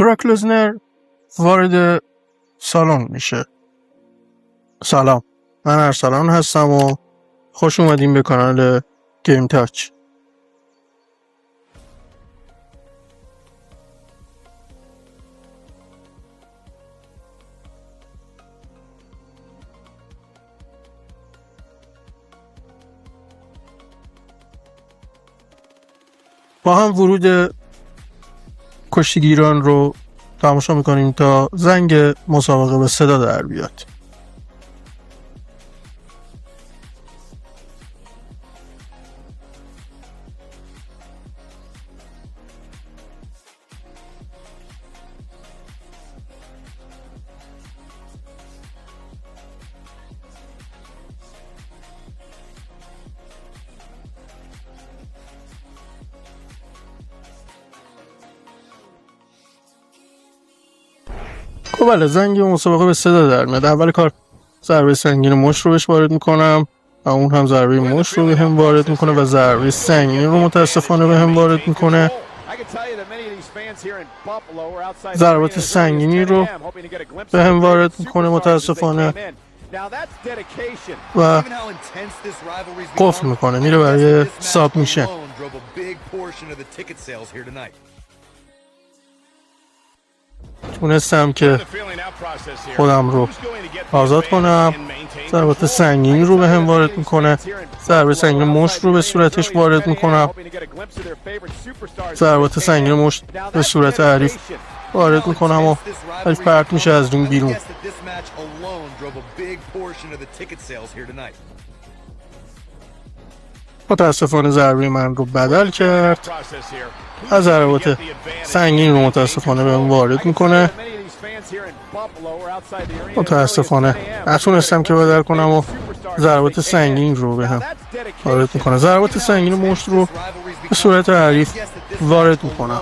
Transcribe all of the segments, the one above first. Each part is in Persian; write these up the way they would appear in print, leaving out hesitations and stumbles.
براک لزنر وارد سالن میشه. سلام، من ارسلان هستم و خوش اومدیم به کانال گیم تاچ. با هم ورود کشتیگیران رو تماشا میکنیم تا زنگ مسابقه به صدا در بیاد. بله، زنگ مسابقه به صدا در میاد. اول کار ضربه سنگین مشت رو بهش وارد میکنم و اون هم ضربه مشت رو به هم وارد میکنه و ضربه سنگین رو متاسفانه به هم وارد میکنه. ضربات سنگینی رو به هم وارد میکنه متاسفانه و قفل میکنه، میره برای ساب میشه. تونستم که خودم رو آزاد کنم. ضربات سنگینی رو به هم وارد میکنه، ضربه سنگین مشت رو به صورتش وارد میکنم، ضربات سنگین مشت به صورت حریف وارد میکنم و حریف پرت میشه از رینگ بیرون. متاسفانه ضربه من رو بدل کرد، از ضربات سنگین رو متاسفانه به من وارد میکنه. متاسفانه نتونستم که بدل کنم و ضربات سنگین رو به هم وارد میکنه. ضربات سنگین مشت رو به صورت حریف وارد میکنم.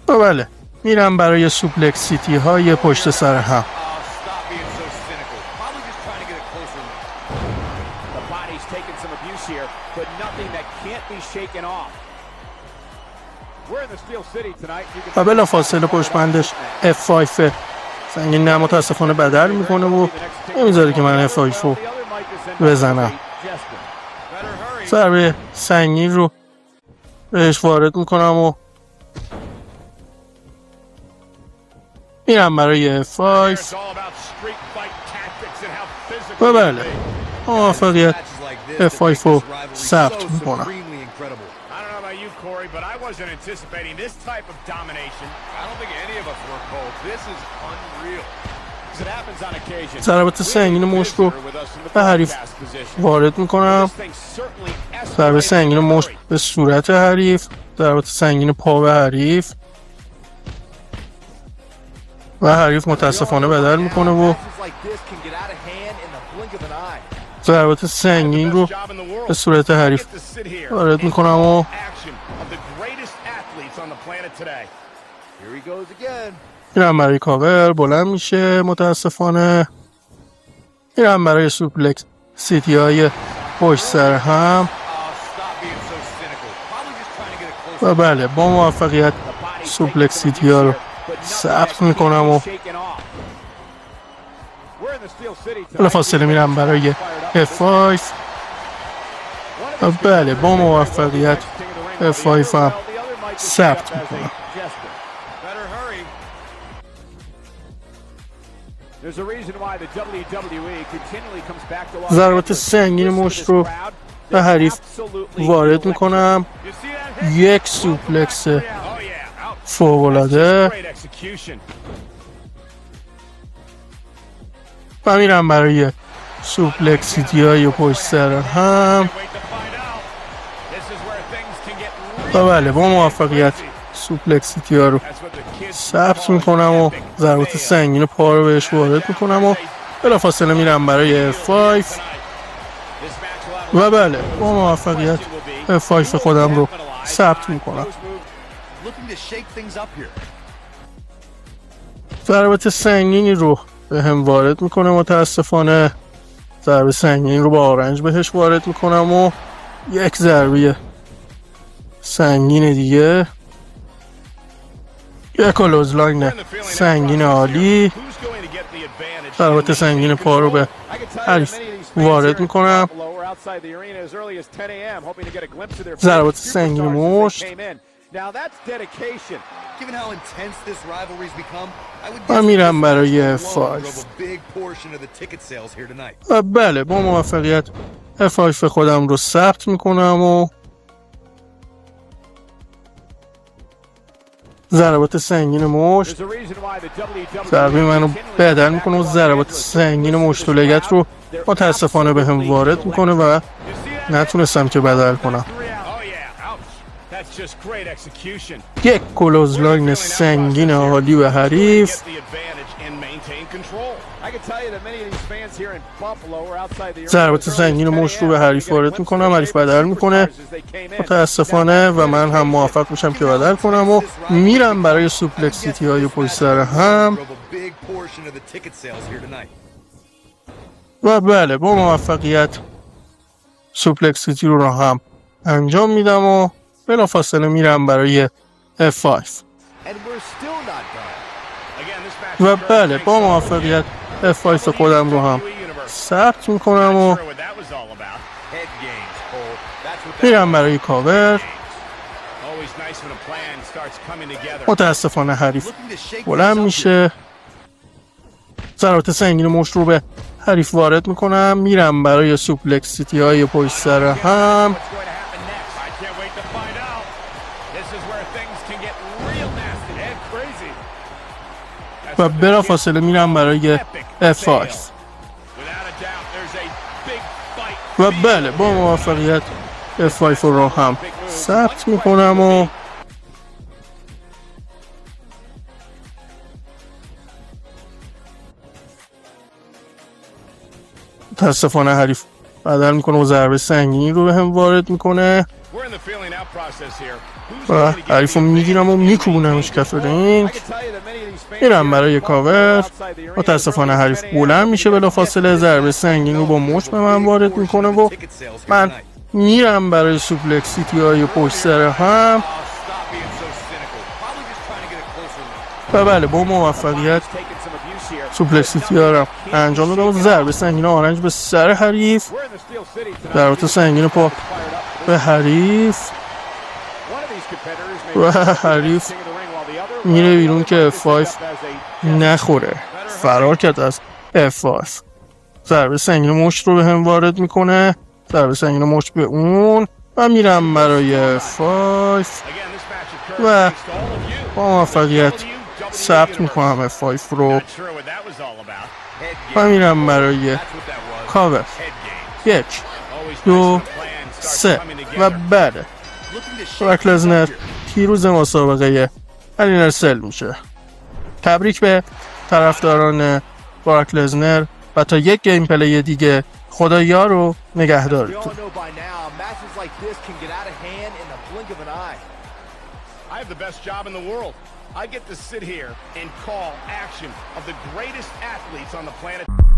و بله، میرم برای سوپلکس سیتی های پشت سر هم. و بلا فاصله پشت بندش F5 سنگین نه متاسفانه بدل میکنه و نمیذاره که من F5 رو بزنم. ضربه سنگین رو بهش وارد میکنم و میرم برای F5 و بله، موفقیت F5 رو ثبت میکنم. But I wasn't anticipating this type of domination. I don't think any of us were, Cole. This is unreal. It happens on occasion. ضربات سنگین مشت رو به حریف وارد میکنم. ضربه سنگین مشت به صورت حریف، ضربات سنگین پا به حریف و حریف متاسفانه بدل میکنه و ضربات سنگین رو به صورت حریف وارد میکنم و میرم برای کاور. بلند میشه متاسفانه. میرم برای سوپلکس سیتی های پشت سر هم و بله، با موفقیت سوپلکس سیتی ها رو ثبت میکنم و بلا فاصله میرم برای F5 و بله، با موفقیت F5 هم ثبت میکنم. ضربات سنگین مشت رو به حریف وارد میکنم. یک سوپلکس فوق‌العاده و میرم برای سوپلکس سیتی های پشت سر هم و بله، با موفقیت سوپلکس سیتی ها رو ثبت میکنم و ضربات سنگین پا رو بهش وارد میکنم و بلافاصله میرم برای F5 و بله، با موفقیت F5 خودم رو ثبت میکنم. ضربات سنگینی رو به هم وارد میکنه متاسفانه. ضربه سنگین رو با آرنج بهش وارد میکنم و یک ضربه سنگین دیگه. یه کلوزلاین سنگین عالی. ضربات سنگین پا رو به حریف وارد میکنم. ضربات سنگین مشت و میرم برای F5 و بله با موفقیت F5 خودم رو ثبت میکنم و ضربات سنگین مشت ضربه منو بدل میکنه و ضربات سنگین مشت و لگت رو متاسفانه به هم وارد میکنه و نتونستم که بدل کنم. یک کلوزلاین سنگین عالی به حریف. ضربات سنگین مشت رو به حریف وارد میکنم. حریف بدل میکنه متاسفانه و من هم موفق میشم که بدل کنم و میرم برای سوپلکس سیتی های پشت سر هم و بله با موفقیت سوپلکس سیتی رو هم انجام میدم و بلافاصله میرم برای F5 و بله با موفقیت F5 خودم رو هم ثبت میکنم و میرم برای کاور. متاسفانه حریف بلند میشه. ضربات سنگین مشت رو به حریف وارد میکنم. میرم برای سوپلکس سیتی های پشت سر هم و بلافاصله میرم برای F5 و بله با موفقیت F5 رو هم ثبت میکنم و متاسفانه حریف بدل میکنه و ضربه سنگینی رو به هم وارد میکنه و حریف رو میگیرم و میکوبونمش کف رینگ. میرم برای کاور. متاسفانه حریف بلند میشه بلافاصله ضربه سنگین رو با مشت به من وارد میکنه و من میرم برای سوپلکس سیتی های پشت سر هم و بله با موفقیت سوپلکس سیتی ها رو انجام دادم و ضربه سنگین آرنج به سر حریف. ضربات سنگین پا به حریف و حریف میره بیرون که F5 نخوره. فرار کرد از F5. ضربه سنگین مشت رو به هم وارد میکنه. ضربه سنگین مشت به اون و میرم برای F5 و با موفقیت ثبت میکنم F5 رو و میرم برای کاور. 1 2 3 و بله براک لزنر پیروز مسابقه هل سل میشه. تبریک به طرفداران براک لزنر و تا یک گیم پلی دیگه. خدایا رو نگهدارتون. I get to sit here and call action of the greatest athletes on the planet.